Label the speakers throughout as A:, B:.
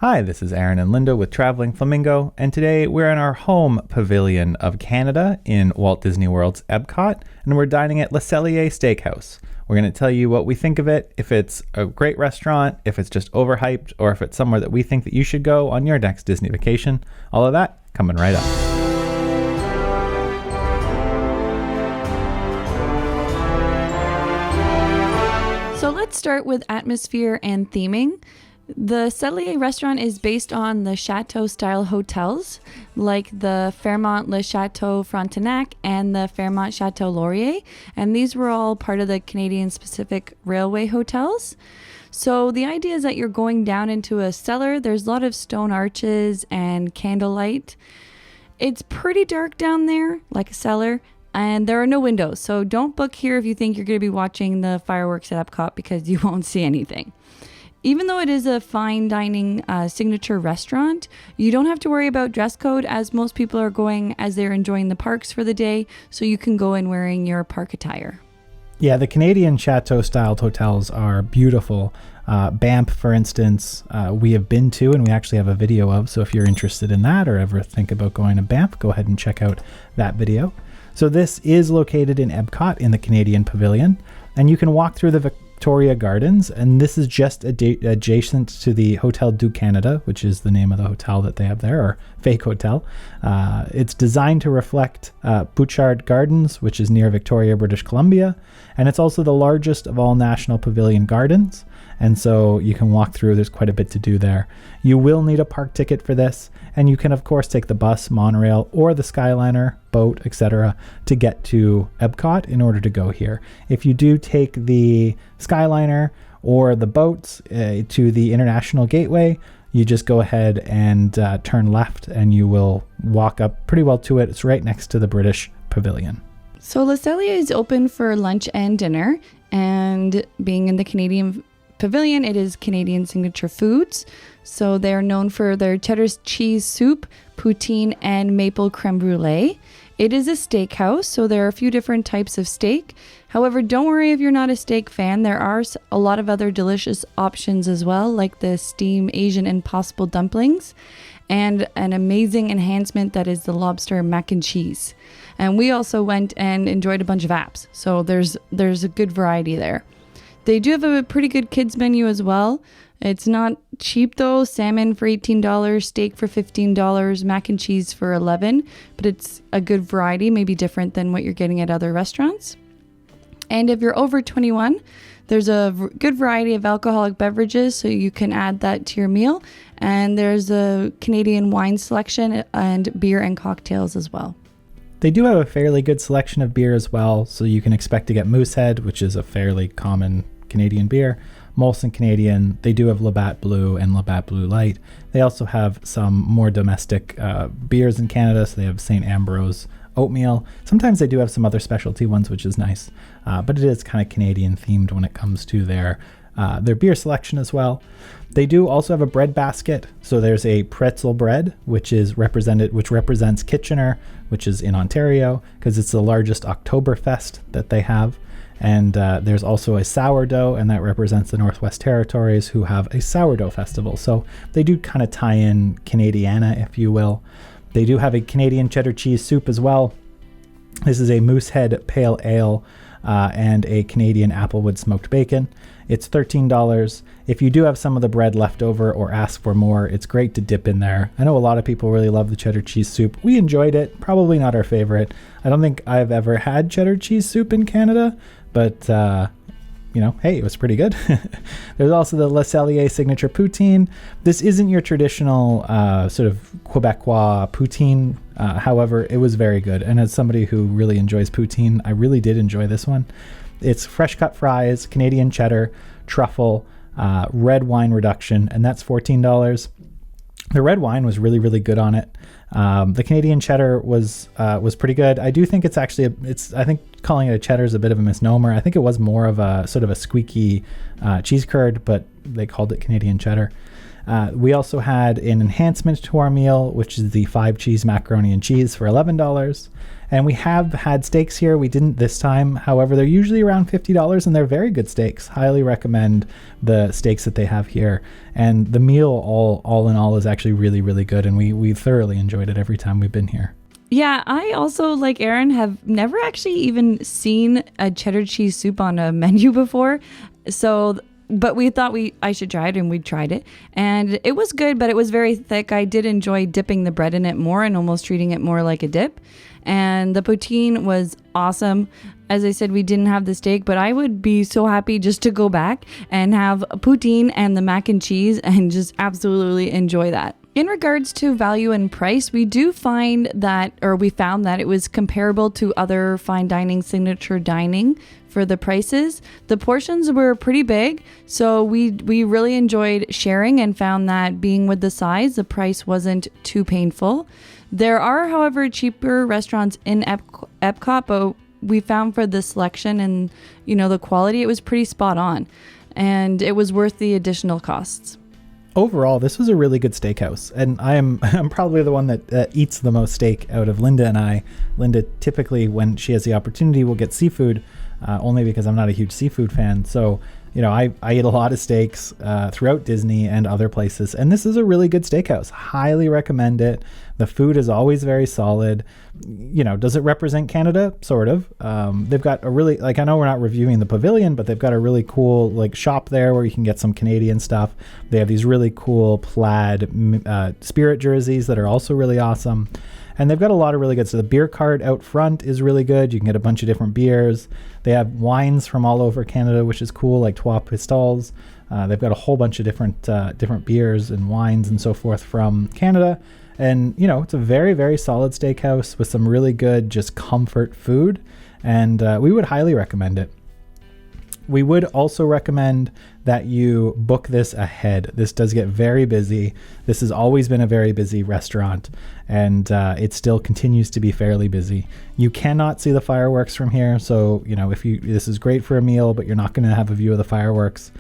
A: Hi, this is Aaron and Linda with Traveling Flamingo, and today we're in our home pavilion of Canada in Walt Disney World's Epcot, and we're dining at Cellier Steakhouse. We're going to tell you what we think of it, if it's a great restaurant, if it's just overhyped, or if it's somewhere that we think that you should go on your next Disney vacation. All of that coming right up.
B: So let's start with atmosphere and theming. The Cellier restaurant is based on the chateau-style hotels, like the Fairmont Le Chateau Frontenac and the Fairmont Chateau Laurier, and these were all part of the Canadian Pacific Railway hotels. So the idea is that you're going down into a cellar. There's a lot of stone arches and candlelight. It's pretty dark down there, like a cellar, and there are no windows. So don't book here if you think you're going to be watching the fireworks at Epcot, because you won't see anything. Even though it is a fine dining signature restaurant, you don't have to worry about dress code, as most people are going as they're enjoying the parks for the day, so you can go in wearing your park attire.
C: Yeah, the Canadian chateau-styled hotels are beautiful. Banff, for instance, we have been to, and we actually have a video of, so if you're interested in that or ever think about going to Banff, go ahead and check out that video. So this is located in Epcot in the Canadian Pavilion, and you can walk through the Victoria Gardens, and this is just adjacent to the Hotel du Canada, which is the name of the hotel that they have there, or fake hotel. It's designed to reflect Butchart Gardens, which is near Victoria, British Columbia, and it's also the largest of all national pavilion gardens, and so you can walk through. There's quite a bit to do there. You will need a park ticket for this, and you can of course take the bus, monorail, or the Skyliner, boat, etc. to get to Epcot in order to go here. If you do take the Skyliner or the boats to the International Gateway, you just go ahead and turn left, and you will walk up pretty well to it. It's right next to the British Pavilion.
B: So Le Cellier is open for lunch and dinner, and being in the Canadian Pavilion, it is Canadian signature foods. So they're known for their cheddar cheese soup, poutine, and maple creme brulee. It is a steakhouse, so there are a few different types of steak. However, don't worry if you're not a steak fan. There are a lot of other delicious options as well, like the steamed Asian Impossible dumplings, and an amazing enhancement that is the lobster mac and cheese. And we also went and enjoyed a bunch of apps, so there's a good variety there. They do have a pretty good kids menu as well. It's not cheap though. Salmon for $18, steak for $15, mac and cheese for $11, but it's a good variety, maybe different than what you're getting at other restaurants. And if you're over 21, there's a good variety of alcoholic beverages, so you can add that to your meal. And there's a Canadian wine selection and beer and cocktails as well.
C: They do have a fairly good selection of beer as well, so you can expect to get Moosehead, which is a fairly common Canadian beer. Molson Canadian, they do have Labatt Blue and Labatt Blue Light. They also have some more domestic beers in Canada, so they have St. Ambrose Oatmeal. Sometimes they do have some other specialty ones, which is nice, but it is kind of Canadian themed when it comes to their beer selection as well. They do also have a bread basket. So there's a pretzel bread, which represents Kitchener, which is in Ontario, because it's the largest Oktoberfest that they have. And there's also a sourdough, and that represents the Northwest Territories, who have a sourdough festival. So they do kind of tie in Canadiana, if you will. They do have a Canadian cheddar cheese soup as well. This is a Moosehead Pale Ale and a Canadian Applewood smoked bacon. It's $13. If you do have some of the bread left over or ask for more, it's great to dip in there. I know a lot of people really love the cheddar cheese soup. We enjoyed it. Probably not our favorite. I don't think I've ever had cheddar cheese soup in Canada, but hey, it was pretty good. There's also the Le Cellier signature poutine. This isn't your traditional sort of Quebecois poutine. However, it was very good. And as somebody who really enjoys poutine, I really did enjoy this one. It's fresh cut fries, Canadian cheddar, truffle, red wine reduction, and that's $14. The red wine was really, really good on it. The Canadian cheddar was pretty good. I do think it's actually, I think calling it a cheddar is a bit of a misnomer. I think it was more of a sort of a squeaky cheese curd, but they called it Canadian cheddar. We also had an enhancement to our meal, which is the 5 cheese macaroni and cheese for $11. And we have had steaks here. We didn't this time. However, they're usually around $50 and they're very good steaks. Highly recommend the steaks that they have here. And the meal all in all is actually really, really good. And we thoroughly enjoyed it every time we've been here.
B: Yeah, I also, like Aaron, have never actually even seen a cheddar cheese soup on a menu before. But we thought I should try it, and we tried it. And it was good, but it was very thick. I did enjoy dipping the bread in it more and almost treating it more like a dip. And the poutine was awesome. As I said, we didn't have the steak, but I would be so happy just to go back and have poutine and the mac and cheese and just absolutely enjoy that. In regards to value and price, we found that it was comparable to other fine dining, signature dining for the prices. The portions were pretty big, so we really enjoyed sharing and found that being with the size, the price wasn't too painful. There are, however, cheaper restaurants in Epcot, but we found for the selection and, the quality, it was pretty spot on, and it was worth the additional costs.
C: Overall, this was a really good steakhouse, and I'm probably the one that eats the most steak out of Linda and I. Linda typically, when she has the opportunity, will get seafood, only because I'm not a huge seafood fan. So, I eat a lot of steaks throughout Disney and other places, and this is a really good steakhouse. Highly recommend it. The food is always very solid. Does it represent Canada? Sort of. They've got a really, I know we're not reviewing the pavilion, but they've got a really cool shop there where you can get some Canadian stuff. They have these really cool plaid Spirit jerseys that are also really awesome. And they've got a lot of really good stuff. The beer cart out front is really good. You can get a bunch of different beers. They have wines from all over Canada, which is cool, like Trois Pistoles. They've got a whole bunch of different beers and wines and so forth from Canada. And, it's a very, very solid steakhouse with some really good just comfort food. And we would highly recommend it. We would also recommend that you book this ahead. This does get very busy. This has always been a very busy restaurant, and it still continues to be fairly busy. You cannot see the fireworks from here, so this is great for a meal, but you're not going to have a view of the fireworks.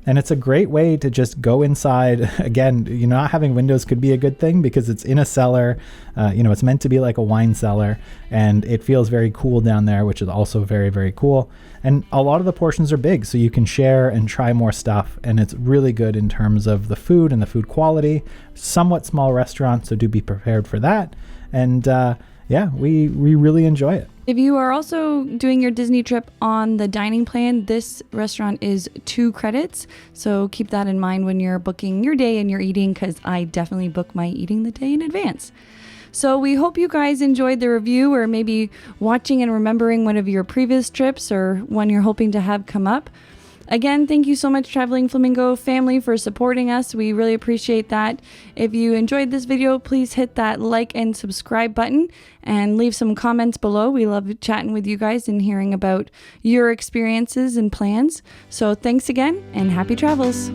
C: And it's a great way to just go inside. Again, not having windows could be a good thing because it's in a cellar. It's meant to be like a wine cellar, and it feels very cool down there, which is also very, very cool. And a lot of the portions are big, so you can share and try more stuff. And it's really good in terms of the food and the food quality. Somewhat small restaurant, so do be prepared for that. And we really enjoy it.
B: If you are also doing your Disney trip on the dining plan, this restaurant is 2 credits. So keep that in mind when you're booking your day and you're eating, because I definitely book my eating the day in advance. So we hope you guys enjoyed the review, or maybe watching and remembering one of your previous trips or one you're hoping to have come up. Again, thank you so much, Traveling Flamingo family, for supporting us. We really appreciate that. If you enjoyed this video, please hit that like and subscribe button and leave some comments below. We love chatting with you guys and hearing about your experiences and plans. So thanks again, and happy travels.